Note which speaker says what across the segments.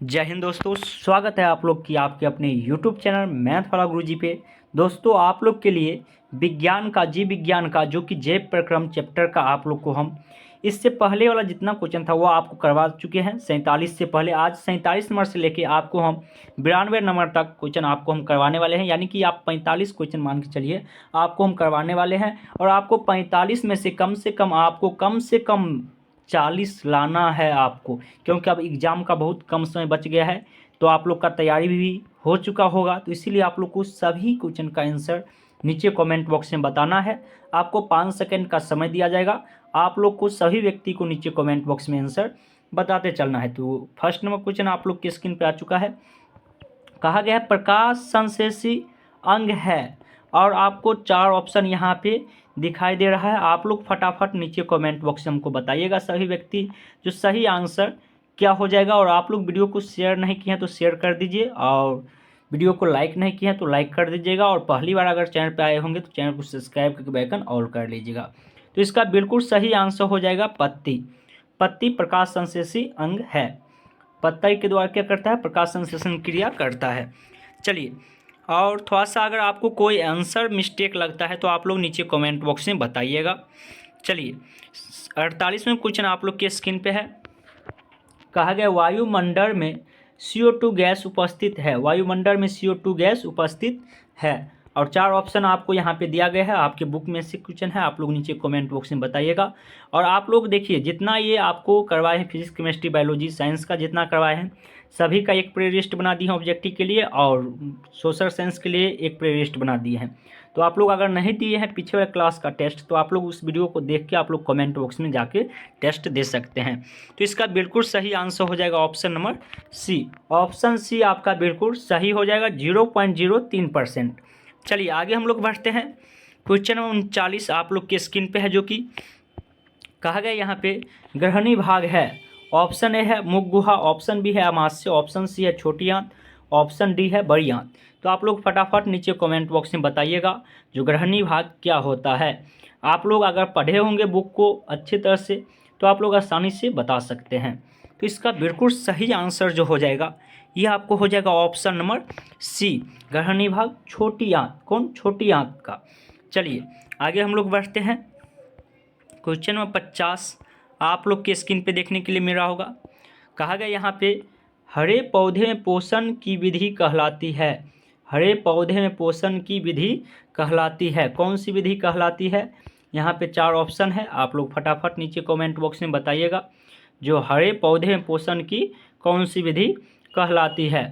Speaker 1: जय हिंद दोस्तों, स्वागत है आप लोग की आपके अपने YouTube चैनल मैथ वाला गुरुजी पे। दोस्तों आप लोग के लिए विज्ञान का जीव विज्ञान का जो कि जैव प्रक्रम चैप्टर का आप लोग को हम इससे पहले वाला जितना क्वेश्चन था वो आपको करवा चुके हैं 47 से पहले। आज 47 नंबर से लेके आपको हम 92 नंबर तक क्वेश्चन आपको हम करवाने वाले हैं, यानी कि आप 45 क्वेश्चन मान के चलिए आपको हम करवाने वाले हैं। और आपको 45 में से कम आपको कम से कम 40 लाना है आपको, क्योंकि अब एग्ज़ाम का बहुत कम समय बच गया है। तो आप लोग का तैयारी भी हो चुका होगा, तो इसीलिए आप लोग को सभी क्वेश्चन का आंसर नीचे कमेंट बॉक्स में बताना है। आपको 5 सेकंड का समय दिया जाएगा, आप लोग को सभी व्यक्ति को नीचे कमेंट बॉक्स में आंसर बताते चलना है। तो फर्स्ट नंबर क्वेश्चन आप लोग की स्क्रीन पे आ चुका है। कहा गया है प्रकाश संश्लेषी अंग है, और आपको 4 ऑप्शन यहाँ पे दिखाई दे रहा है। आप लोग फटाफट नीचे कमेंट बॉक्स में हमको बताइएगा सभी व्यक्ति जो सही आंसर क्या हो जाएगा। और आप लोग वीडियो को शेयर नहीं किए हैं तो शेयर कर दीजिए, और वीडियो को लाइक नहीं किए हैं तो लाइक कर दीजिएगा, और पहली बार अगर चैनल पे आए होंगे तो चैनल को सब्सक्राइब करके बेल आइकन ऑल कर लीजिएगा। तो इसका बिल्कुल सही आंसर हो जाएगा पत्ती। पत्ती प्रकाश संश्लेषी अंग है। पत्ता के द्वारा क्या करता है, प्रकाश संश्लेषण क्रिया करता है। चलिए, और थोड़ा सा अगर आपको कोई आंसर मिस्टेक लगता है तो आप लोग नीचे कमेंट बॉक्स में बताइएगा। चलिए, 48वें क्वेश्चन आप लोग के स्क्रीन पे है। कहा गया वायुमंडल में CO2 गैस उपस्थित है। वायुमंडल में CO2 गैस उपस्थित है, और 4 ऑप्शन आपको यहाँ पे दिया गया है। आपके बुक में से क्वेश्चन है, आप लोग नीचे कमेंट बॉक्स में बताइएगा। और आप लोग देखिए, जितना ये आपको करवाए हैं फिजिक्स केमिस्ट्री बायोलॉजी साइंस का जितना करवाए हैं सभी का एक प्ले लिस्ट बना दी है ऑब्जेक्टिव के लिए, और सोशल साइंस के लिए एक प्ले लिस्ट बना दिए हैं। तो आप लोग अगर नहीं दिए हैं पीछे वाले क्लास का टेस्ट तो आप लोग उस वीडियो को देख के आप लोग कमेंट बॉक्स में जाके टेस्ट दे सकते हैं। तो इसका बिल्कुल सही आंसर हो जाएगा option number C. Option C आपका बिल्कुल सही हो जाएगा, 0.03%। चलिए आगे हम लोग बढ़ते हैं। क्वेश्चन नंबर 39 आप लोग के स्क्रीन पे है, जो कि कहा गया यहाँ पे ग्रहणी भाग है। ऑप्शन ए है मुख गुहा, ऑप्शन बी है अमाशय, ऑप्शन सी है छोटी आंत, ऑप्शन डी है बड़ी आंत। तो आप लोग फटाफट नीचे कमेंट बॉक्स में बताइएगा जो ग्रहणी भाग क्या होता है। आप लोग अगर पढ़े होंगे बुक को अच्छी तरह से तो आप लोग आसानी से बता सकते हैं। तो इसका बिल्कुल सही आंसर जो हो जाएगा ये आपको हो जाएगा ऑप्शन नंबर सी, ग्रहणी भाग छोटी आंत। कौन? छोटी आंत का। चलिए आगे हम लोग बढ़ते हैं। क्वेश्चन नंबर 50 आप लोग के स्क्रीन पे देखने के लिए मिल रहा होगा। कहा गया यहाँ पे हरे पौधे में पोषण की विधि कहलाती है। हरे पौधे में पोषण की विधि कहलाती है, कौन सी विधि कहलाती है? यहाँ पे 4 ऑप्शन है, आप लोग फटाफट नीचे कमेंट बॉक्स में बताइएगा जो हरे पौधे में पोषण की कौन सी विधि कहलाती है।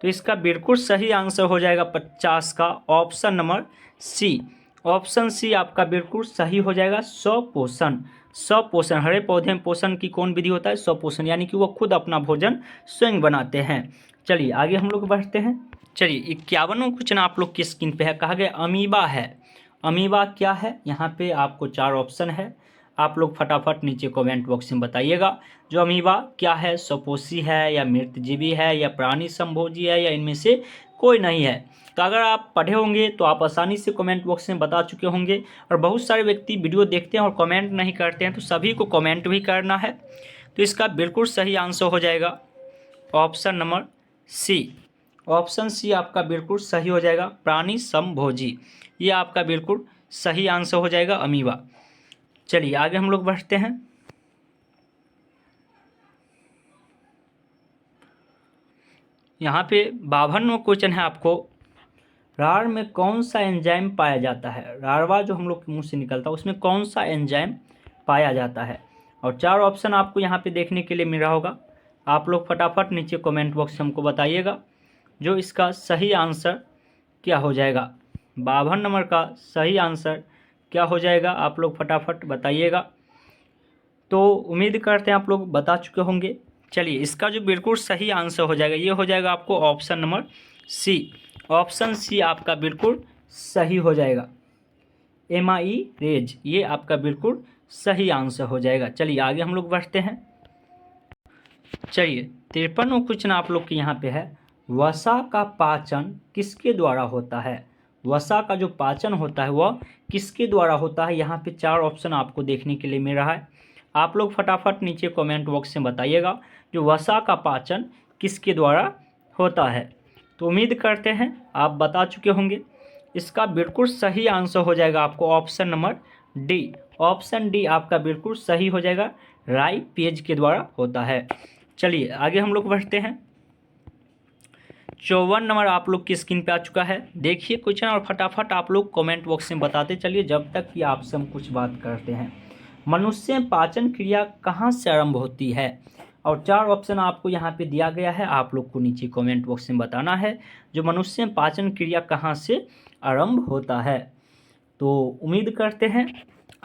Speaker 1: तो इसका बिल्कुल सही आंसर हो जाएगा 50 का option number C. Option C आपका बिल्कुल सही हो जाएगा, स्वपोषण। स्वपोषण, हरे पौधे में पोषण की कौन विधि होता है? स्वपोषण, यानी कि वो खुद अपना भोजन स्वयं बनाते हैं। चलिए आगे हम लोग बढ़ते हैं। चलिए 51वां क्वेश्चन आप लोग की स्क्रीन पे है। कहा गया अमीबा है। अमीबा क्या है? यहाँ पे आपको 4 ऑप्शन है, आप लोग फटाफट नीचे कमेंट बॉक्स में बताइएगा जो अमीबा क्या है, स्वपोषी है या मृतजीवी है या प्राणी संभोजी है या इनमें से कोई नहीं है। तो अगर आप पढ़े होंगे तो आप आसानी से कमेंट बॉक्स में बता चुके होंगे। और बहुत सारे व्यक्ति वीडियो देखते हैं और कमेंट नहीं करते हैं, तो सभी को कमेंट भी करना है। तो इसका बिल्कुल सही आंसर हो जाएगा option number C. Option C आपका बिल्कुल सही हो जाएगा, प्राणी संभोजी। ये आपका बिल्कुल सही आंसर हो जाएगा अमीबा। चलिए आगे हम लोग बढ़ते हैं। यहाँ पे 52वां क्वेश्चन है आपको, राड़ में कौन सा एंजाइम पाया जाता है? राड़वा जो हम लोग के मुंह से निकलता है उसमें कौन सा एंजाइम पाया जाता है? और 4 ऑप्शन आपको यहाँ पे देखने के लिए मिल रहा होगा, आप लोग फटाफट नीचे कमेंट बॉक्स में हमको बताइएगा जो इसका सही आंसर क्या हो जाएगा। 52 नंबर का सही आंसर क्या हो जाएगा, आप लोग फटाफट बताइएगा। तो उम्मीद करते हैं आप लोग बता चुके होंगे। चलिए इसका जो बिल्कुल सही आंसर हो जाएगा ये हो जाएगा आपको option number C. Option C आपका बिल्कुल सही हो जाएगा, MI रेज। ये आपका बिल्कुल सही आंसर हो जाएगा। चलिए आगे हम लोग बढ़ते हैं। चलिए 53वां क्वेश्चन आप लोग के यहाँ पे है, वसा का पाचन किसके द्वारा होता है? वसा का जो पाचन होता है वह किसके द्वारा होता है? यहाँ पे 4 ऑप्शन आपको देखने के लिए मिल रहा है, आप लोग फटाफट नीचे कमेंट बॉक्स में बताइएगा जो वसा का पाचन किसके द्वारा होता है। तो उम्मीद करते हैं आप बता चुके होंगे। इसका बिल्कुल सही आंसर हो जाएगा आपको option number D. Option D आपका बिल्कुल सही हो जाएगा, राई पेज के द्वारा होता है। चलिए आगे हम लोग बढ़ते हैं। 54 नंबर आप लोग की स्क्रीन पे आ चुका है। देखिए क्वेश्चन और फटाफट आप लोग कमेंट बॉक्स में बताते चलिए जब तक कि आपसे हम कुछ बात करते हैं। मनुष्य में पाचन क्रिया कहाँ से आरंभ होती है? और 4 ऑप्शन आपको यहाँ पे दिया गया है, आप लोग को नीचे कमेंट बॉक्स में बताना है जो मनुष्य में पाचन क्रिया कहाँ से आरंभ होता है। तो उम्मीद करते हैं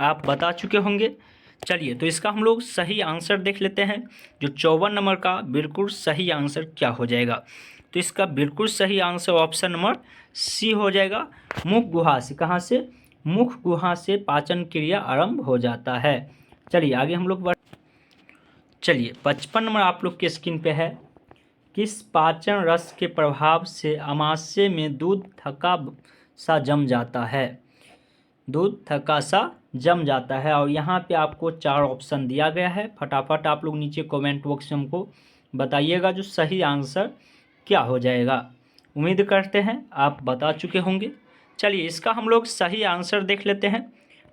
Speaker 1: आप बता चुके होंगे। चलिए तो इसका हम लोग सही आंसर देख लेते हैं, जो 54 नंबर का बिल्कुल सही आंसर क्या हो जाएगा। तो इसका बिल्कुल सही आंसर ऑप्शन नंबर सी हो जाएगा, मुख गुहा से। कहाँ से? मुख गुहा से पाचन क्रिया आरंभ हो जाता है। चलिए आगे हम लोग चलिए 55 नंबर आप लोग के स्क्रीन पे है। किस पाचन रस के प्रभाव से अमाशय में दूध थका सा जम जाता है? दूध थका सा जम जाता है। और यहाँ पे आपको 4 ऑप्शन दिया गया है। फटाफट आप लोग नीचे कमेंट बॉक्स में हमको बताइएगा जो सही आंसर क्या हो जाएगा। उम्मीद करते हैं आप बता चुके होंगे। चलिए इसका हम लोग सही आंसर देख लेते हैं।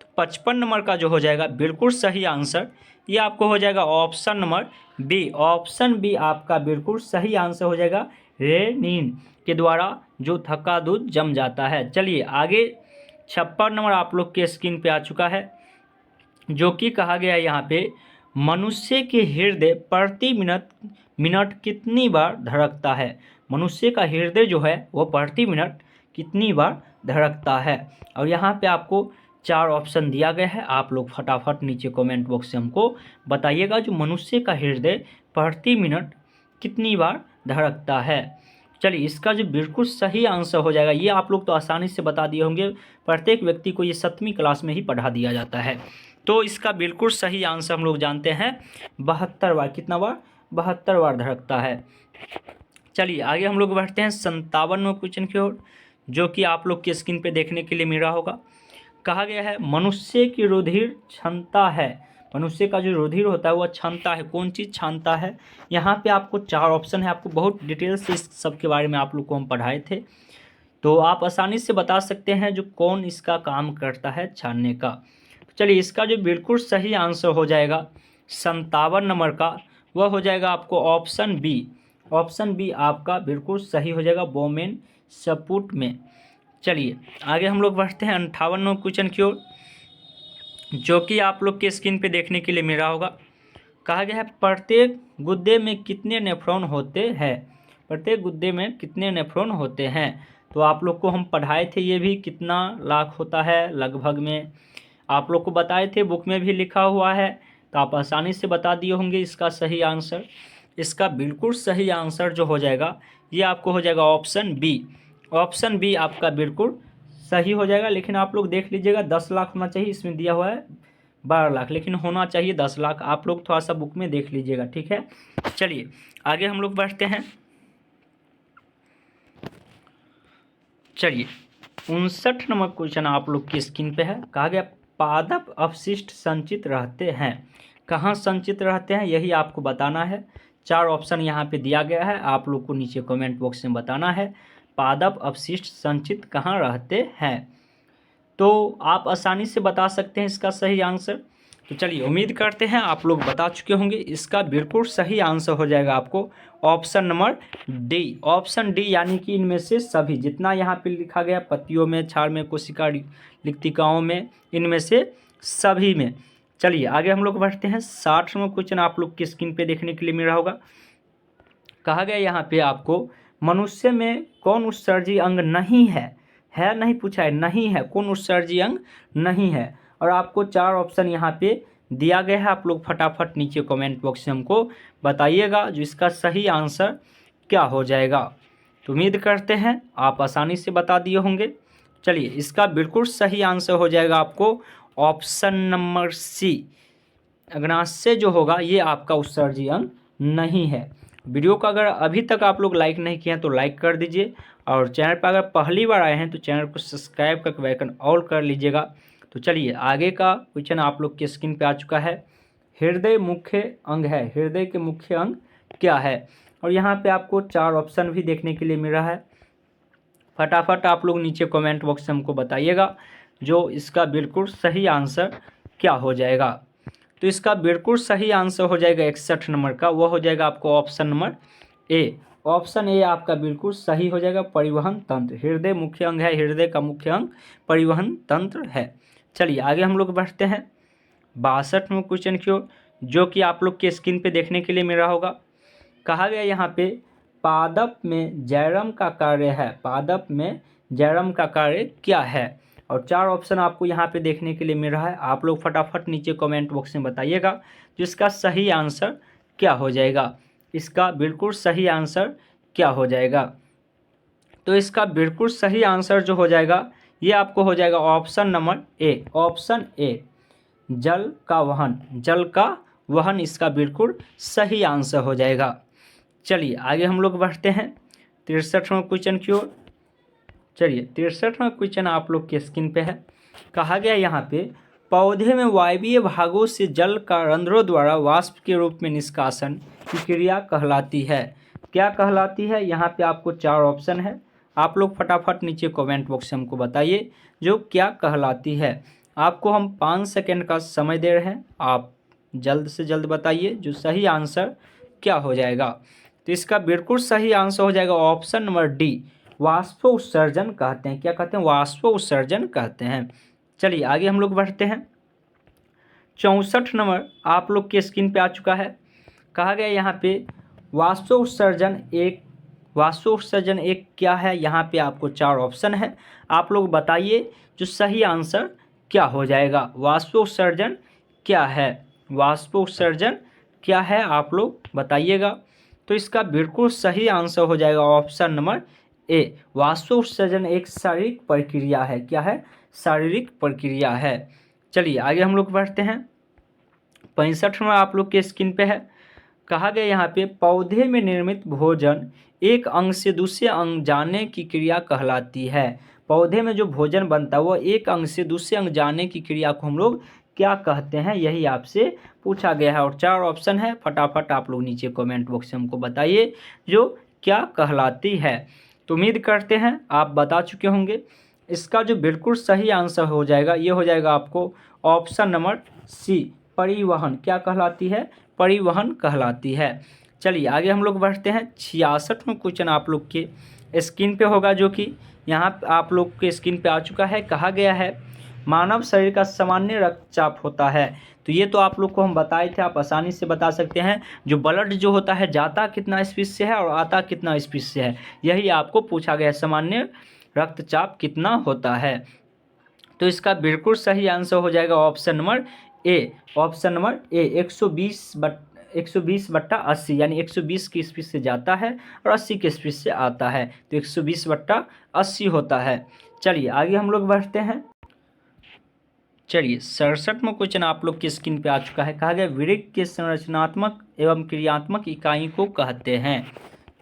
Speaker 1: तो 55 नंबर का जो हो जाएगा बिल्कुल सही आंसर ये आपको हो जाएगा option number B. Option B आपका बिल्कुल सही आंसर हो जाएगा, रेनिन के द्वारा जो थका दूध जम जाता है। चलिए आगे 56 नंबर आप लोग के स्क्रीन पे आ चुका है, जो कि कहा गया है यहाँ पे मनुष्य के हृदय प्रति मिनट कितनी बार धड़कता है? मनुष्य का हृदय जो है वो प्रति मिनट कितनी बार धड़कता है? और यहाँ पे आपको 4 ऑप्शन दिया गया है। आप लोग फटाफट नीचे कमेंट बॉक्स से हमको बताइएगा जो मनुष्य का हृदय प्रति मिनट कितनी बार धड़कता है। चलिए इसका जो बिल्कुल सही आंसर हो जाएगा, ये आप लोग तो आसानी से बता दिए होंगे, प्रत्येक व्यक्ति को ये 7वीं क्लास में ही पढ़ा दिया जाता है। तो इसका बिल्कुल सही आंसर हम लोग जानते हैं 72 बार। कितना बार? 72 बार धड़कता है। चलिए आगे हम लोग बढ़ते हैं 57वें क्वेश्चन की ओर, जो कि आप लोग की स्क्रीन पे देखने के लिए मिल रहा होगा। कहा गया है मनुष्य की रुधिर क्षमता है। मनुष्य का जो रुधिर होता है वह क्षमता है, कौन चीज़ क्षमता है? यहाँ पे आपको 4 ऑप्शन है। आपको बहुत डिटेल से इस सब के बारे में आप लोग को हम पढ़ाए थे, तो आप आसानी से बता सकते हैं जो कौन इसका काम करता है छानने का। चलिए इसका जो बिल्कुल सही आंसर हो जाएगा 57 नंबर का, वह हो जाएगा आपको ऑप्शन बी। ऑप्शन बी आपका बिल्कुल सही हो जाएगा, बोमेन सपुट में। चलिए आगे हम लोग बढ़ते हैं 58वें क्वेश्चन की ओर, जो कि आप लोग के स्क्रीन पे देखने के लिए मिल रहा होगा। कहा गया है प्रत्येक गुद्दे में कितने नेफ्रॉन होते हैं? प्रत्येक गुद्दे में कितने नेफ्रॉन होते हैं? तो आप लोग को हम पढ़ाए थे, ये भी कितना लाख होता है लगभग में आप लोग को बताए थे, बुक में भी लिखा हुआ है, तो आप आसानी से बता दिए होंगे इसका सही आंसर। इसका बिल्कुल सही आंसर जो हो जाएगा ये आपको हो जाएगा ऑप्शन बी। ऑप्शन बी आपका बिल्कुल सही हो जाएगा, लेकिन आप लोग देख लीजिएगा 10 लाख होना चाहिए, इसमें दिया हुआ है 12 लाख, लेकिन होना चाहिए 10 लाख। आप लोग थोड़ा सा बुक में देख लीजिएगा, ठीक है। चलिए आगे हम लोग बढ़ते हैं। चलिए 59 नंबर क्वेश्चन आप लोग की स्क्रीन पे है। कहा गया पादप अपशिष्ट संचित रहते हैं। कहाँ संचित रहते हैं यही आपको बताना है। 4 ऑप्शन यहाँ पे दिया गया है, आप लोग को नीचे कमेंट बॉक्स में बताना है पादप अपशिष्ट संचित कहाँ रहते हैं। तो आप आसानी से बता सकते हैं इसका सही आंसर। तो चलिए उम्मीद करते हैं आप लोग बता चुके होंगे। इसका बिल्कुल सही आंसर हो जाएगा आपको option number D. Option D यानी कि इनमें से सभी, जितना यहाँ पे लिखा गया पत्तियों में, छाल में, कोशिका लिक्तिकाओं में, इनमें से सभी में। चलिए आगे हम लोग बढ़ते हैं। 60वां क्वेश्चन आप लोग की स्क्रीन पे देखने के लिए मिल रहा होगा। कहा गया यहाँ पे आपको मनुष्य में कौन उत्सर्जी अंग नहीं है? है नहीं पूछा है, नहीं है, कौन उत्सर्जी अंग नहीं है। और आपको 4 ऑप्शन यहाँ पे दिया गया है, आप लोग फटाफट नीचे कमेंट बॉक्स में हमको बताइएगा जो इसका सही आंसर क्या हो जाएगा। तो उम्मीद करते हैं आप आसानी से बता दिए होंगे। चलिए इसका बिल्कुल सही आंसर हो जाएगा आपको ऑप्शन नंबर सी। अग्नाशय जो होगा ये आपका उत्सर्जी अंग नहीं है। वीडियो को अगर अभी तक आप लोग लाइक नहीं किए हैं तो लाइक कर दीजिए, और चैनल पर अगर पहली बार आए हैं तो चैनल को सब्सक्राइब करके बेल आइकन ऑल कर लीजिएगा। तो चलिए आगे का क्वेश्चन आप लोग की स्क्रीन पे आ चुका है। हृदय मुख्य अंग है, हृदय के मुख्य अंग क्या है? और यहाँ पे आपको 4 ऑप्शन भी देखने के लिए मिल रहा है। फटाफट आप लोग नीचे कमेंट बॉक्स में हमको बताइएगा जो इसका बिल्कुल सही आंसर क्या हो जाएगा। तो इसका बिल्कुल सही आंसर हो जाएगा 61 नंबर का, वह हो जाएगा आपको ऑप्शन नंबर ए। ऑप्शन ए आपका बिल्कुल सही हो जाएगा, परिवहन तंत्र। हृदय मुख्य अंग है, हृदय का मुख्य अंग परिवहन तंत्र है। चलिए आगे हम लोग बढ़ते हैं 62वें क्वेश्चन की ओर, जो कि आप लोग के स्क्रीन पे देखने के लिए मिल रहा होगा। कहा गया यहाँ पे पादप में जैरम का कार्य है, पादप में जैरम का कार्य क्या है। और 4 ऑप्शन आपको यहाँ पे देखने के लिए मिल रहा है। आप लोग फटाफट नीचे कमेंट बॉक्स में बताइएगा जो इसका सही आंसर क्या हो जाएगा, इसका बिल्कुल सही आंसर क्या हो जाएगा। तो इसका बिल्कुल सही आंसर जो हो जाएगा ये आपको हो जाएगा ऑप्शन नंबर ए। ऑप्शन ए जल का वहन, जल का वहन इसका बिल्कुल सही आंसर हो जाएगा। चलिए आगे हम लोग बढ़ते हैं 63वें क्वेश्चन की ओर। चलिए 63वां क्वेश्चन आप लोग के स्क्रीन पे है। कहा गया यहाँ पे पौधे में वायवीय भागों से जल का रंध्रों द्वारा वाष्प के रूप में निष्कासन की क्रिया कहलाती है। क्या कहलाती है, यहाँ पे आपको 4 ऑप्शन है। आप लोग फटाफट नीचे कमेंट बॉक्स में हमको बताइए जो क्या कहलाती है। आपको हम 5 सेकेंड का समय दे रहे हैं, आप जल्द से जल्द बताइए जो सही आंसर क्या हो जाएगा। तो इसका बिल्कुल सही आंसर हो जाएगा ऑप्शन नंबर डी, वाष्प उत्सर्जन कहते हैं। क्या कहते हैं, वाष्प उत्सर्जन कहते हैं। चलिए आगे हम लोग बढ़ते हैं 64 नंबर आप लोग के स्क्रीन पे आ चुका है। कहा गया यहाँ पे वाष्प उत्सर्जन एक क्या है। यहाँ पे आपको 4 ऑप्शन है, आप लोग बताइए जो सही आंसर क्या हो जाएगा। वाष्प उत्सर्जन क्या है, वाष्प उत्सर्जन क्या है, आप लोग बताइएगा। तो इसका बिल्कुल सही आंसर हो जाएगा ऑप्शन नंबर ए, वाष्प उत्सर्जन एक शारीरिक प्रक्रिया है। क्या है, शारीरिक प्रक्रिया है। चलिए आगे हम लोग बढ़ते हैं 65वां आप लोग के स्क्रीन पे है। कहा गया यहाँ पे पौधे में निर्मित भोजन एक अंग से दूसरे अंग जाने की क्रिया कहलाती है। पौधे में जो भोजन बनता है वो एक अंग से दूसरे अंग जाने की क्रिया को हम लोग क्या कहते हैं, यही आपसे पूछा गया है। और 4 ऑप्शन है, फटाफट आप लोग नीचे कमेंट बॉक्स में हमको बताइए जो क्या कहलाती है। तो उम्मीद करते हैं आप बता चुके होंगे। इसका जो बिल्कुल सही आंसर हो जाएगा ये हो जाएगा आपको ऑप्शन नंबर सी, परिवहन। क्या कहलाती है, परिवहन कहलाती है। चलिए आगे हम लोग बढ़ते हैं 66वां क्वेश्चन आप लोग के स्क्रीन पे होगा, जो कि यहाँ आप लोग के स्क्रीन पे आ चुका है। कहा गया है मानव शरीर का सामान्य रक्तचाप होता है। तो ये तो आप लोग को हम बताए थे, आप आसानी से बता सकते हैं जो ब्लड जो होता है जाता कितना स्पीड से है और आता कितना स्पीड से है, यही आपको पूछा गया है, सामान्य रक्तचाप कितना होता है। तो इसका बिल्कुल सही आंसर हो जाएगा option number A. Option number A 120/80 यानी 120 की स्पीड से जाता है और 80 की स्पीड से आता है, तो 120/80 होता है। चलिए आगे हम लोग बढ़ते हैं। चलिए 67वां क्वेश्चन आप लोग की स्क्रीन पे आ चुका है। कहा गया वृक्क के संरचनात्मक एवं क्रियात्मक इकाई को कहते हैं।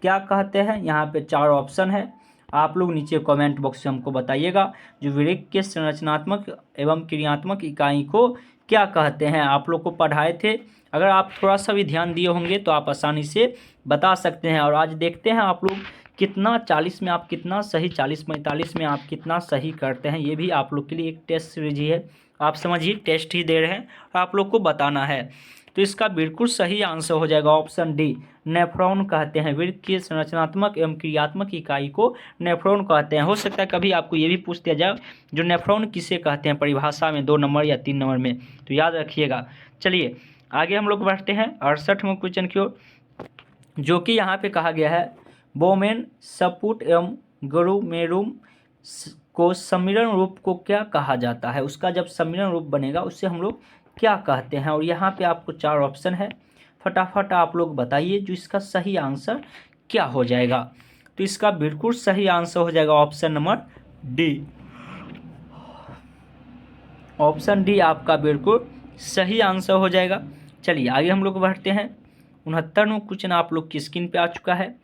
Speaker 1: क्या कहते हैं, यहाँ पे 4 ऑप्शन है, आप लोग नीचे कमेंट बॉक्स में हमको बताइएगा जो वृक्क के संरचनात्मक एवं क्रियात्मक इकाई को क्या कहते हैं। आप लोग को पढ़ाए थे, अगर आप थोड़ा सा भी ध्यान दिए होंगे तो आप आसानी से बता सकते हैं। और आज देखते हैं आप लोग कितना 40 में आप कितना सही, 40-45 में आप कितना सही करते हैं। ये भी आप लोग के लिए एक टेस्ट सीरीज ही है, आप समझिए टेस्ट ही दे रहे हैं, आप लोग को बताना है। तो इसका बिल्कुल सही आंसर हो जाएगा ऑप्शन डी, नेफ्रॉन कहते हैं। वृक्क की संरचनात्मक एवं क्रियात्मक इकाई को नेफ्रॉन कहते हैं। हो सकता है कभी आपको ये भी पूछ दिया जाए जो नेफ्रॉन किसे कहते हैं परिभाषा में, 2 नंबर या 3 नंबर में, तो याद रखिएगा। चलिए आगे हम लोग बढ़ते हैं 68वें क्वेश्चन की ओर, जो कि यहाँ पे कहा गया है बोमेन सपुट एवं ग्लोमेरुलम को सम्मिलन रूप को क्या कहा जाता है। उसका जब सम्मिलन रूप बनेगा उससे हम लोग क्या कहते हैं। और यहाँ पे आपको 4 ऑप्शन है, फटाफट आप लोग बताइए जो इसका सही आंसर क्या हो जाएगा। तो इसका बिल्कुल सही आंसर हो जाएगा option number D. Option D आपका बिल्कुल सही आंसर हो जाएगा। चलिए आगे हम लोग बढ़ते हैं 69वां क्वेश्चन आप लोग की स्क्रीन पे आ चुका है।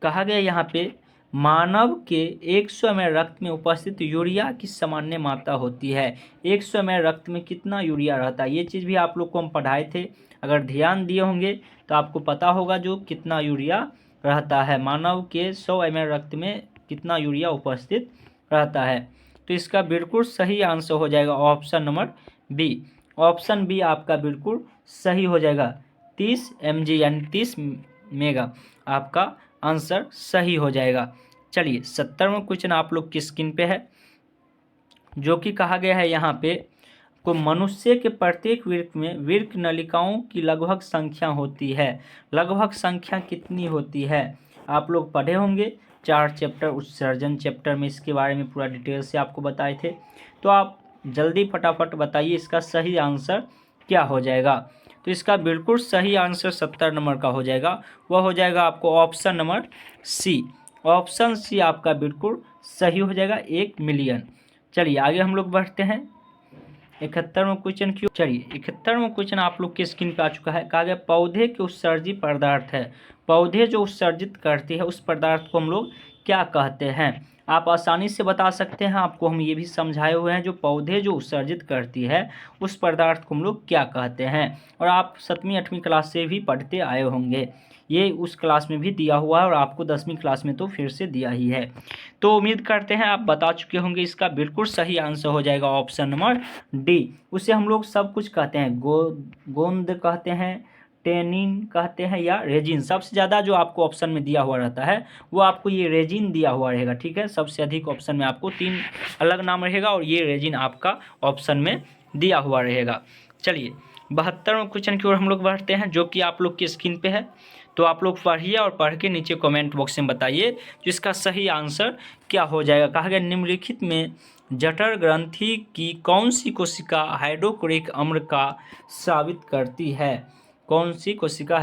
Speaker 1: कहा गया यहाँ पे मानव के 100 ml रक्त में उपस्थित यूरिया की सामान्य मात्रा होती है। 100 ml रक्त में कितना यूरिया रहता है, ये चीज़ भी आप लोग को हम पढ़ाए थे, अगर ध्यान दिए होंगे तो आपको पता होगा जो कितना यूरिया रहता है? मानव के 100 ml रक्त में कितना यूरिया उपस्थित रहता है? तो इसका बिल्कुल सही आंसर हो जाएगा option number B. Option B आपका बिल्कुल सही हो जाएगा, 30 mg यानी 30 मेगा आपका आंसर सही हो जाएगा। चलिए 70वां क्वेश्चन आप लोग की स्क्रीन पे है, जो कि कहा गया है यहाँ पे को मनुष्य के प्रत्येक वृक्क में वृक्क नलिकाओं की लगभग संख्या होती है। लगभग संख्या कितनी होती है? आप लोग पढ़े होंगे 4 चैप्टर उत्सर्जन चैप्टर में इसके बारे में पूरा डिटेल से आपको बताए थे। तो आप जल्दी फटाफट बताइए इसका सही आंसर क्या हो जाएगा। तो इसका बिल्कुल सही आंसर 70 नंबर का हो जाएगा, वह हो जाएगा आपको option number C. Option C आपका बिल्कुल सही हो जाएगा, 1 मिलियन। चलिए आगे हम लोग बढ़ते हैं 71वां क्वेश्चन क्यों। चलिए 71वां क्वेश्चन आप लोग की स्क्रीन पे आ चुका है। कहा गया पौधे के उत्सर्जित पदार्थ है। पौधे जो उत्सर्जित करती है उस पदार्थ को हम लोग क्या कहते हैं? आप आसानी से बता सकते हैं, आपको हम ये भी समझाए हुए हैं जो पौधे जो उत्सर्जित करती है उस पदार्थ को हम लोग क्या कहते हैं। और आप 7वीं 8वीं क्लास से भी पढ़ते आए होंगे, ये उस क्लास में भी दिया हुआ है और आपको 10वीं क्लास में तो फिर से दिया ही है। तो उम्मीद करते हैं आप बता चुके होंगे। इसका बिल्कुल सही आंसर हो जाएगा ऑप्शन नंबर डी। उसे हम लोग सब कुछ कहते हैं, गोंद कहते हैं, टेनिन कहते हैं या रेजिन। सबसे ज़्यादा जो आपको ऑप्शन में दिया हुआ रहता है वो आपको ये रेजिन दिया हुआ रहेगा, ठीक है। सबसे अधिक ऑप्शन में आपको 3 अलग नाम रहेगा और ये रेजिन आपका ऑप्शन में दिया हुआ रहेगा। चलिए 72वां क्वेश्चन की ओर हम लोग बढ़ते हैं, जो कि आप लोग की स्क्रीन पे है। तो आप लोग पढ़िए और पढ़ के नीचे कमेंट बॉक्स में बताइए तो इसका सही आंसर क्या हो जाएगा। कहा गया निम्नलिखित में जठर ग्रंथि की कौन सी कोशिका हाइड्रोक्लोरिक अम्ल का साबित करती है? कौन सी कोशिका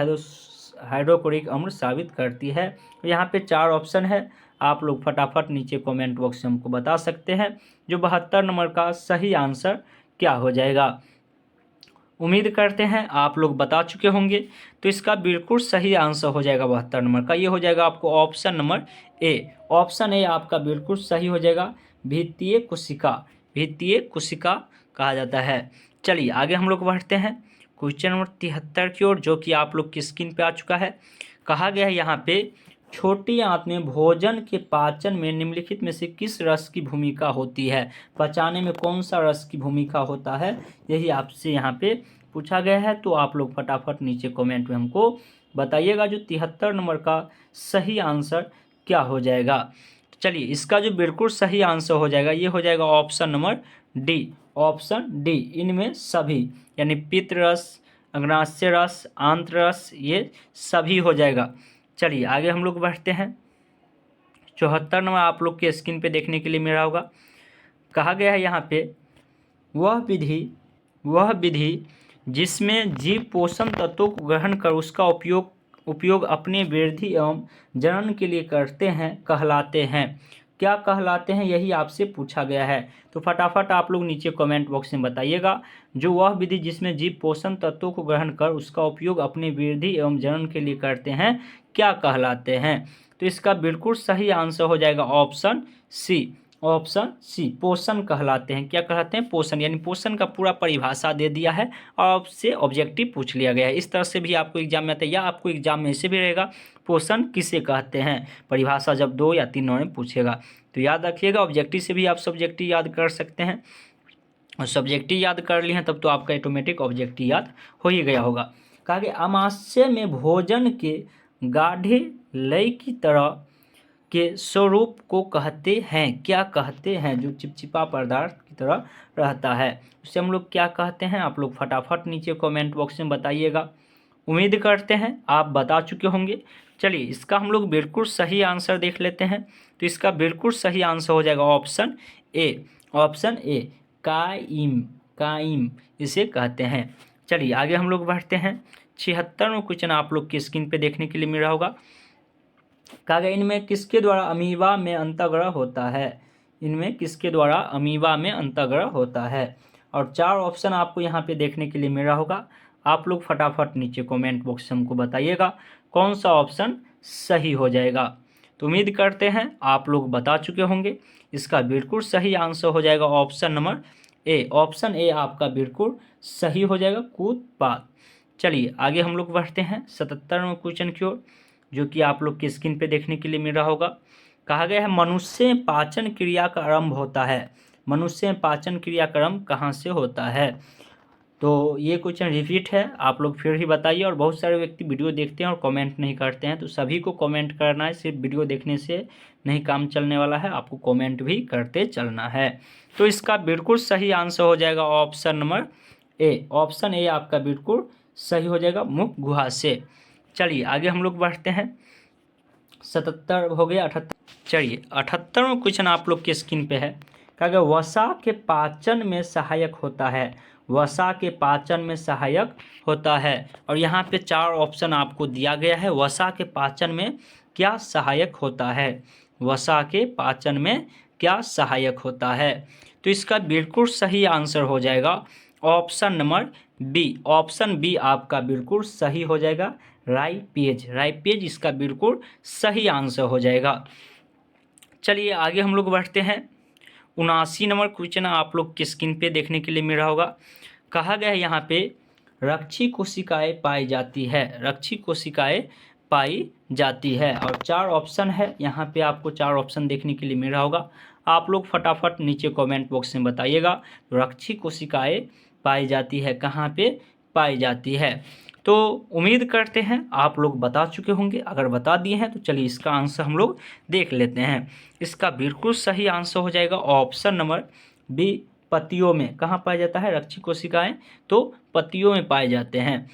Speaker 1: हाइड्रोक्लोरिक अम्ल साबित करती है? यहाँ पे 4 ऑप्शन है, आप लोग फटाफट नीचे कमेंट बॉक्स में हमको बता सकते हैं जो 72 नंबर का सही आंसर क्या हो जाएगा। उम्मीद करते हैं आप लोग बता चुके होंगे। तो इसका बिल्कुल सही आंसर हो जाएगा 72 नंबर का, ये हो जाएगा आपको ऑप्शन नंबर ए। ऑप्शन ए आपका बिल्कुल सही हो जाएगा, भित्तीय कोशिका। भित्तीय कोशिका कहा जाता है। चलिए आगे हम लोग बढ़ते हैं क्वेश्चन नंबर 73 की ओर, जो कि आप लोग की स्क्रीन पे आ चुका है। कहा गया है यहाँ पे छोटी आंत में भोजन के पाचन में निम्नलिखित में से किस रस की भूमिका होती है? पचाने में कौन सा रस की भूमिका होता है, यही आपसे यहाँ पे पूछा गया है। तो आप लोग फटाफट नीचे कमेंट में हमको बताइएगा जो 73 नंबर का सही आंसर क्या हो जाएगा। चलिए इसका जो बिल्कुल सही आंसर हो जाएगा ये हो जाएगा option number D. Option D, इनमें सभी यानी पित्त रस, अग्नाशय रस, आंत्र रस, ये सभी हो जाएगा। चलिए आगे हम लोग बढ़ते हैं 74 नंबर आप लोग के स्क्रीन पे देखने के लिए मिला होगा। कहा गया है यहाँ पे वह विधि जिसमें जीव पोषण तत्वों को ग्रहण कर उसका उपयोग अपने वृद्धि एवं जनन के लिए करते हैं कहलाते हैं। क्या कहलाते हैं, यही आपसे पूछा गया है। तो फटाफट आप लोग नीचे कमेंट बॉक्स में बताइएगा जो वह विधि जिसमें जीव पोषण तत्वों को ग्रहण कर उसका उपयोग अपने वृद्धि एवं जनन के लिए करते हैं क्या कहलाते हैं। तो इसका बिल्कुल सही आंसर हो जाएगा ऑप्शन सी। ऑप्शन सी, पोषण कहलाते हैं। क्या कहलाते हैं? पोषण, यानी पोषण का पूरा परिभाषा दे दिया है और आपसे ऑब्जेक्टिव पूछ लिया गया है। इस तरह से भी आपको एग्जाम में आता है या आपको एग्जाम में ऐसे भी रहेगा पोषण किसे कहते हैं, परिभाषा जब 2 या 3 में पूछेगा। तो याद रखिएगा, ऑब्जेक्टिव से भी आप सब्जेक्टिव याद कर सकते हैं और सब्जेक्टिव याद कर लिए हैं तब तो आपका ऑटोमेटिक ऑब्जेक्टिव याद हो ही गया होगा। कहा कि अमाशय में भोजन के गाढ़े लय की तरह के स्वरूप को कहते हैं, क्या कहते हैं? जो चिपचिपा पदार्थ की तरह रहता है उसे हम लोग क्या कहते हैं? आप लोग फटाफट नीचे कमेंट बॉक्स में बताइएगा। उम्मीद करते हैं आप बता चुके होंगे। चलिए इसका हम लोग बिल्कुल सही आंसर देख लेते हैं। तो इसका बिल्कुल सही आंसर हो जाएगा option A. Option A, chyme. Chyme इसे कहते हैं। चलिए आगे हम लोग बढ़ते हैं 76वां क्वेश्चन आप लोग की स्क्रीन पे देखने के लिए मिल रहा होगा। कहा गया इनमें किसके द्वारा अमीबा में अंतःग्रह होता है? इनमें किसके द्वारा अमीबा में अंतःग्रह होता है? और 4 ऑप्शन आपको यहाँ पे देखने के लिए मिल रहा होगा। आप लोग फटाफट नीचे कमेंट बॉक्स में हमको बताइएगा कौन सा ऑप्शन सही हो जाएगा। तो उम्मीद करते हैं आप लोग बता चुके होंगे। इसका बिल्कुल सही आंसर हो जाएगा ऑप्शन नंबर ए। ऑप्शन ए आपका बिल्कुल सही हो जाएगा, कूदपात। चलिए आगे हम लोग बढ़ते हैं 77वें क्वेश्चन की ओर, जो कि आप लोग की स्क्रीन पे देखने के लिए मिल रहा होगा। कहा गया है मनुष्य में पाचन क्रिया का आरंभ होता है। मनुष्य में पाचन क्रिया का आरंभ कहाँ से होता है? तो ये क्वेश्चन रिपीट है, आप लोग फिर ही बताइए। और बहुत सारे व्यक्ति वीडियो देखते हैं और कमेंट नहीं करते हैं, तो सभी को कमेंट करना है। सिर्फ वीडियो देखने से नहीं काम चलने वाला है, आपको कमेंट भी करते चलना है। तो इसका बिल्कुल सही आंसर हो जाएगा ऑप्शन नंबर ए। ऑप्शन ए आपका बिल्कुल सही हो जाएगा, मुख गुहा से। चलिए आगे हम लोग बढ़ते हैं। 77 हो गया, 78। चलिए 78वां क्वेश्चन आप लोग के स्क्रीन पे है। कहा गया वसा के पाचन में सहायक होता है। वसा के पाचन में सहायक होता है। और यहाँ पे 4 ऑप्शन आपको दिया गया है। वसा के पाचन में क्या सहायक होता है? वसा के पाचन में क्या सहायक होता है? तो इसका बिल्कुल सही आंसर हो जाएगा option number B. Option B आपका बिल्कुल सही हो जाएगा, राइपेज। राइपेज इसका बिल्कुल सही आंसर हो जाएगा। चलिए आगे हम लोग बढ़ते हैं। 79 नंबर क्वेश्चन आप लोग की स्क्रीन पे देखने के लिए मिल रहा होगा। कहा गया है यहाँ पे रक्षी कोशिकाएं पाई जाती है। रक्षी कोशिकाएं पाई जाती है। और 4 ऑप्शन है यहाँ पे, आपको 4 ऑप्शन देखने के लिए मिल रहा होगा। आप लोग फटाफट नीचे कमेंट बॉक्स में बताइएगा रक्षी कोशिकाएं पाई जाती है कहाँ पे पाई जाती है। तो उम्मीद करते हैं आप लोग बता चुके होंगे। अगर बता दिए हैं तो चलिए इसका आंसर हम लोग देख लेते हैं। इसका बिल्कुल सही आंसर हो जाएगा ऑप्शन नंबर बी, पत्तियों में। कहाँ पाया जाता है रक्षी कोशिकाएं? तो पत्तियों में पाए जाते हैं।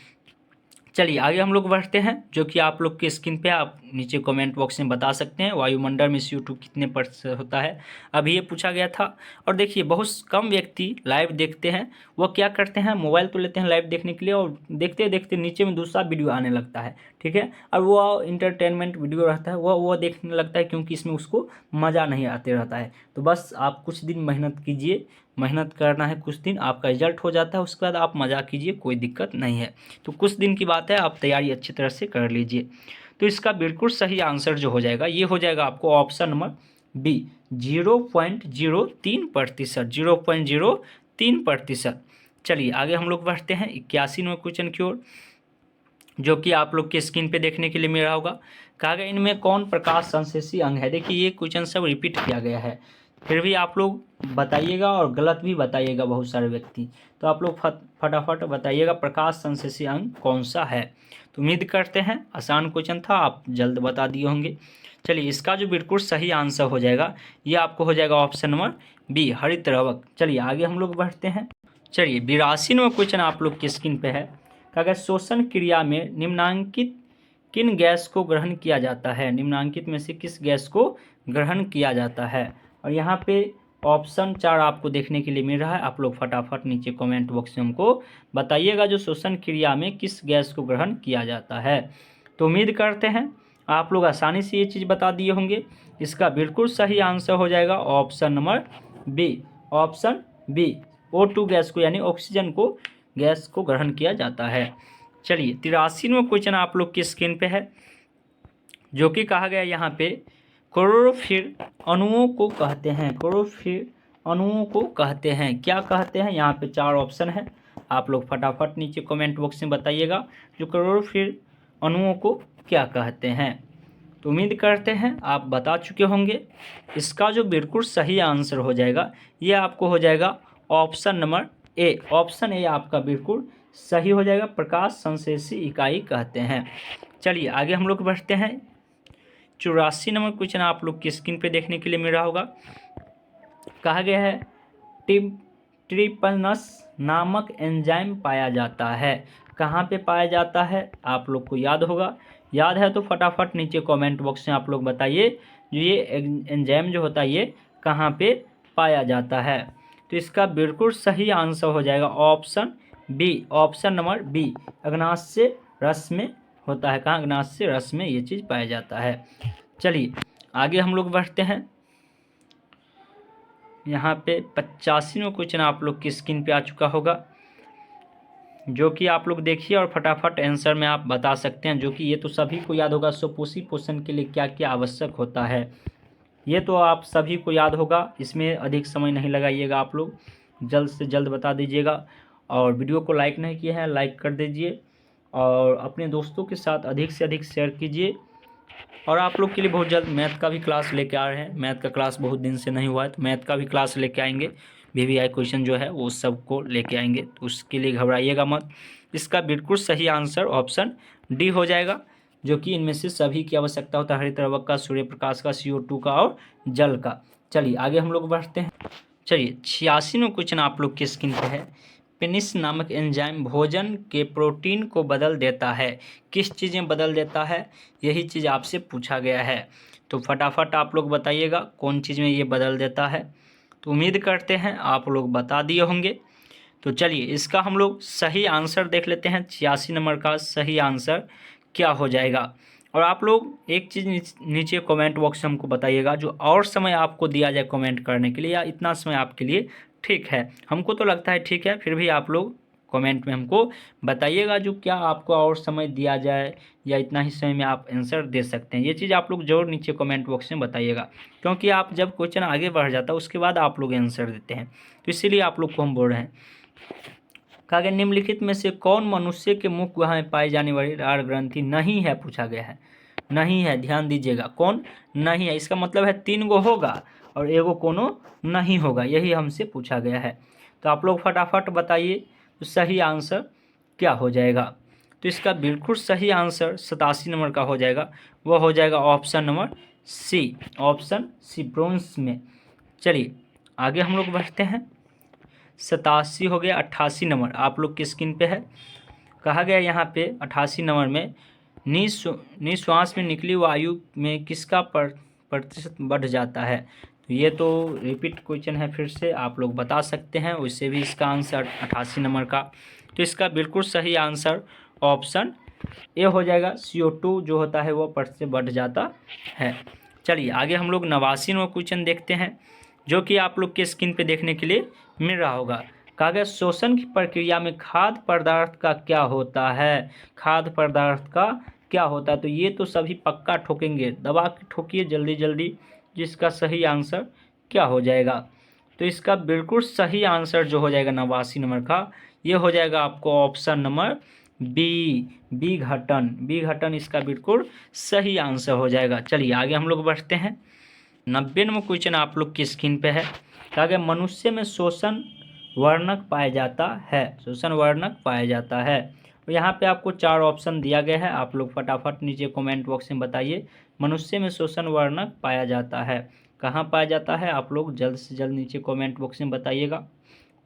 Speaker 1: चलिए आगे हम लोग बढ़ते हैं, जो कि आप लोग के स्क्रीन पे आप नीचे कमेंट बॉक्स में बता सकते हैं वायुमंडल में CO2 कितने % होता है। अभी ये पूछा गया था। और देखिए बहुत कम व्यक्ति लाइव देखते हैं। वो क्या करते हैं, मोबाइल तो लेते हैं लाइव देखने के लिए, और देखते देखते नीचे में दूसरा वीडियो आने लगता है, ठीक है। और वो इंटरटेनमेंट वीडियो रहता है, वो देखने लगता है, क्योंकि इसमें उसको मज़ा नहीं आते रहता है। तो बस आप कुछ दिन मेहनत कीजिए, मेहनत करना है कुछ दिन, आपका रिजल्ट हो जाता है, उसके बाद आप मज़ा कीजिए, कोई दिक्कत नहीं है। तो कुछ दिन की बात है, आप तैयारी अच्छी तरह से कर लीजिए। तो इसका बिल्कुल सही आंसर जो हो जाएगा ये हो जाएगा आपको ऑप्शन नंबर बी, 0.03%। 0.03%। चलिए आगे हम लोग बढ़ते हैं 81वें क्वेश्चन की ओर, जो कि आप लोग के स्क्रीन पे देखने के लिए मिल रहा होगा। कहा गया इनमें कौन प्रकाश संश्लेषी अंग है? देखिए ये क्वेश्चन सब रिपीट किया गया है, फिर भी आप लोग बताइएगा और गलत भी बताइएगा बहुत सारे व्यक्ति। तो आप लोग फटाफट बताइएगा प्रकाश संश्लेषी अंग कौन सा है। तो उम्मीद करते हैं आसान क्वेश्चन था, आप जल्द बता दिए होंगे। चलिए इसका जो बिल्कुल सही आंसर हो जाएगा ये आपको हो जाएगा ऑप्शन नंबर बी, हरित द्रवक। चलिए आगे हम लोग बढ़ते हैं। चलिए 82वां क्वेश्चन आप लोग की स्क्रीन पे है। अगर श्वसन क्रिया में निम्नांकित किन गैस को ग्रहण किया जाता है? निम्नांकित में से किस गैस को ग्रहण किया जाता है? और यहाँ पे ऑप्शन 4 आपको देखने के लिए मिल रहा है। आप लोग फटाफट नीचे कमेंट बॉक्स में हमको बताइएगा जो श्वसन क्रिया में किस गैस को ग्रहण किया जाता है। तो उम्मीद करते हैं आप लोग आसानी से ये चीज़ बता दिए होंगे। इसका बिल्कुल सही आंसर हो जाएगा option number B. Option B, O2 gas को, यानी ऑक्सीजन को, गैस को ग्रहण किया जाता है। चलिए 83वां क्वेश्चन आप लोग की स्क्रीन पे है, जो कि कहा गया यहाँ पे क्लोरोफिल अणुओं को कहते हैं। क्लोरोफिल अणुओं को कहते हैं, क्या कहते हैं? यहाँ पे 4 ऑप्शन है, आप लोग फटाफट नीचे कमेंट बॉक्स में बताइएगा जो क्लोरोफिल अणुओं को क्या कहते हैं। तो उम्मीद करते हैं आप बता चुके होंगे। इसका जो बिल्कुल सही आंसर हो जाएगा ये आपको हो जाएगा ऑप्शन नंबर ए। ऑप्शन ए आपका बिल्कुल सही हो जाएगा, प्रकाश संश्लेषी इकाई कहते हैं। चलिए आगे हम लोग बढ़ते हैं। 84 नंबर क्वेश्चन आप लोग की स्क्रीन पे देखने के लिए मिल रहा होगा। कहा गया है ट्रिप्सिनस नामक एंजाइम पाया जाता है। कहाँ पे पाया जाता है? आप लोग को याद होगा, याद है तो फटाफट नीचे कमेंट बॉक्स में आप लोग बताइए जो ये एंजाइम जो होता है ये कहाँ पे पाया जाता है। तो इसका बिल्कुल सही आंसर हो जाएगा option B. Option number B, अग्नाशय रस में होता है। कहाँ? अग्नाशय रस में ये चीज़ पाया जाता है। चलिए आगे हम लोग बढ़ते हैं। यहाँ पे 85वां क्वेश्चन आप लोग की स्क्रीन पे आ चुका होगा, जो कि आप लोग देखिए और फटाफट आंसर में आप बता सकते हैं, जो कि ये तो सभी को याद होगा। सुपोषी पोषण के लिए क्या क्या आवश्यक होता है, ये तो आप सभी को याद होगा। इसमें अधिक समय नहीं लगाइएगा, आप लोग जल्द से जल्द बता दीजिएगा। और वीडियो को लाइक नहीं किए हैं, लाइक कर दीजिए और अपने दोस्तों के साथ अधिक से अधिक शेयर कीजिए। और आप लोग के लिए बहुत जल्द मैथ का भी क्लास लेके आ रहे हैं। मैथ का क्लास बहुत दिन से नहीं हुआ है, तो मैथ का भी क्लास लेके आएंगे। VVI क्वेश्चन जो है वो सबको लेके आएंगे, तो उसके लिए घबराइएगा मत। इसका बिल्कुल सही आंसर ऑप्शन डी हो जाएगा, जो कि इनमें से सभी की आवश्यकता होता है, हरित द्रवक का, सूर्य प्रकाश का, CO2 का और जल का। चलिए आगे हम लोग बढ़ते हैं। चलिए 86वां क्वेश्चन आप लोग की स्क्रीन पे है। पेनिस नामक एंजाइम भोजन के प्रोटीन को बदल देता है, किस चीज़ में बदल देता है, यही चीज़ आपसे पूछा गया है। तो फटाफट आप लोग बताइएगा कौन चीज़ में ये बदल देता है। तो उम्मीद करते हैं आप लोग बता दिए होंगे। तो चलिए इसका हम लोग सही आंसर देख लेते हैं। 86 नंबर का सही आंसर क्या हो जाएगा। और आप लोग एक चीज़ नीचे कमेंट बॉक्स में हमको बताइएगा, जो और समय आपको दिया जाए कमेंट करने के लिए, या इतना समय आपके लिए ठीक है। हमको तो लगता है ठीक है, फिर भी आप लोग कमेंट में हमको बताइएगा जो क्या आपको और समय दिया जाए, या इतना ही समय में आप आंसर दे सकते हैं। ये चीज़ आप लोग जरूर नीचे कमेंट बॉक्स में बताइएगा, क्योंकि आप जब क्वेश्चन आगे बढ़ जाता है उसके बाद आप लोग आंसर देते हैं, तो इसीलिए आप लोग को हम बोल रहे हैं। कहा गया निम्नलिखित में से कौन मनुष्य के मुख गुहा में पाई जाने वाली लार ग्रंथि नहीं है, पूछा गया है। नहीं है, ध्यान दीजिएगा, कौन नहीं है, इसका मतलब है 3 गो होगा और एगो कोनो नहीं होगा, यही हमसे पूछा गया है। तो आप लोग फटाफट बताइए तो सही आंसर क्या हो जाएगा। तो इसका बिल्कुल सही आंसर 87 नंबर का हो जाएगा, वह हो जाएगा option number C, option C bronze में। चलिए आगे हम लोग बढ़ते हैं। 87 हो गया। 88 नंबर आप लोग की स्क्रीन पे है। कहा गया यहाँ पे 88 नंबर में निश्वास में निकली वायु में किसका प्रतिशत बढ़ जाता है। तो ये तो रिपीट क्वेश्चन है, फिर से आप लोग बता सकते हैं, उससे भी इसका आंसर 88 नंबर का। तो इसका बिल्कुल सही आंसर ऑप्शन ए हो जाएगा, CO2 जो होता है वो प्रतिशत बढ़ जाता है। चलिए आगे हम लोग 89 नंबर क्वेश्चन देखते हैं, जो कि आप लोग के स्क्रीन पे देखने के लिए मिल रहा होगा। कहा गया शोषण की प्रक्रिया में खाद्य पदार्थ का क्या होता है, खाद्य पदार्थ का क्या होता है। तो ये तो सभी पक्का ठोकेंगे, दबा के ठोकिए जल्दी जल्दी, जिसका सही आंसर क्या हो जाएगा। तो इसका बिल्कुल सही आंसर जो हो जाएगा 89 नंबर का, ये हो जाएगा आपको ऑप्शन नंबर बी घटन। बी घटन इसका बिल्कुल सही आंसर हो जाएगा। चलिए आगे हम लोग बढ़ते हैं। 90 नंबर क्वेश्चन आप लोग की स्क्रीन पे है। कहा गया मनुष्य में शोषण वर्णक पाया जाता है, शोषण वर्णक पाया जाता है। तो यहाँ पे आपको 4 ऑप्शन दिया गया है, आप लोग फटाफट नीचे कमेंट बॉक्स में बताइए मनुष्य में शोषण वर्णक पाया जाता है, कहाँ पाया जाता है। आप लोग जल्द से जल्द नीचे कमेंट बॉक्स में बताइएगा।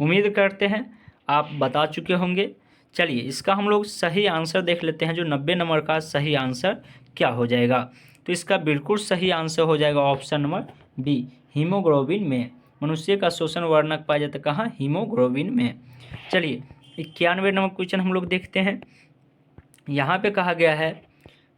Speaker 1: उम्मीद करते हैं आप बता चुके होंगे। चलिए इसका हम लोग सही आंसर देख लेते हैं, जो 90 नंबर का सही आंसर क्या हो जाएगा। तो इसका बिल्कुल सही आंसर हो जाएगा ऑप्शन नंबर बी, हीमोग्लोबिन में। मनुष्य का शोषण वर्णक पाया जाता है कहाँ, हीमोग्लोबिन में। चलिए 91 नंबर क्वेश्चन हम लोग देखते हैं। यहाँ पे कहा गया है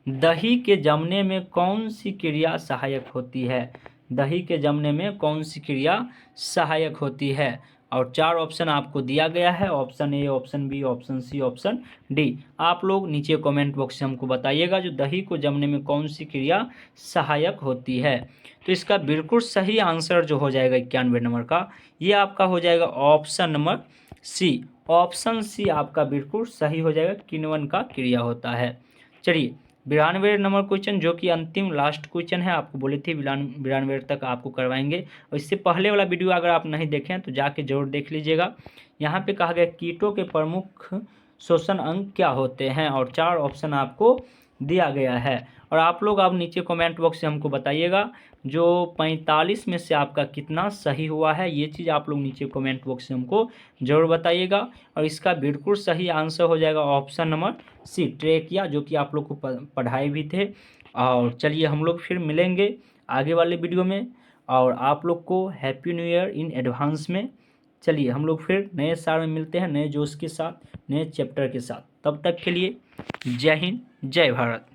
Speaker 1: दही के जमने में कौन सी क्रिया सहायक होती है, दही के जमने में कौन सी क्रिया सहायक होती है। और 4 ऑप्शन आपको दिया गया है, option A, option B, option C, option D. आप लोग नीचे कमेंट बॉक्स से हमको बताइएगा जो दही को जमने में कौन सी क्रिया सहायक होती है। तो इसका बिल्कुल सही आंसर जो हो जाएगा 91 नंबर का, ये आपका हो जाएगा option number C, option C आपका बिल्कुल सही हो जाएगा, किण्वन का क्रिया होता है। चलिए 92 नंबर क्वेश्चन, जो कि अंतिम लास्ट क्वेश्चन है, आपको बोले थे 92 तक आपको करवाएंगे, और इससे पहले वाला वीडियो अगर आप नहीं देखें तो जाके जरूर देख लीजिएगा। यहाँ पे कहा गया कीटों के प्रमुख शोषण अंग क्या होते हैं, और 4 ऑप्शन आपको दिया गया है। और आप लोग अब नीचे कमेंट बॉक्स से हमको बताइएगा जो 45 में से आपका कितना सही हुआ है, ये चीज़ आप लोग नीचे कमेंट बॉक्स से हमको ज़रूर बताइएगा। और इसका बिल्कुल सही आंसर हो जाएगा ऑप्शन नंबर सी, ट्रेकिया, जो कि आप लोग को पढ़ाए भी थे। और चलिए हम लोग फिर मिलेंगे आगे वाले वीडियो में, और आप लोग को happy new year in advance में। चलिए हम लोग फिर नए साल में मिलते हैं, नए जोश के साथ, नए चैप्टर के साथ। तब तक के लिए जय हिंद, जय भारत।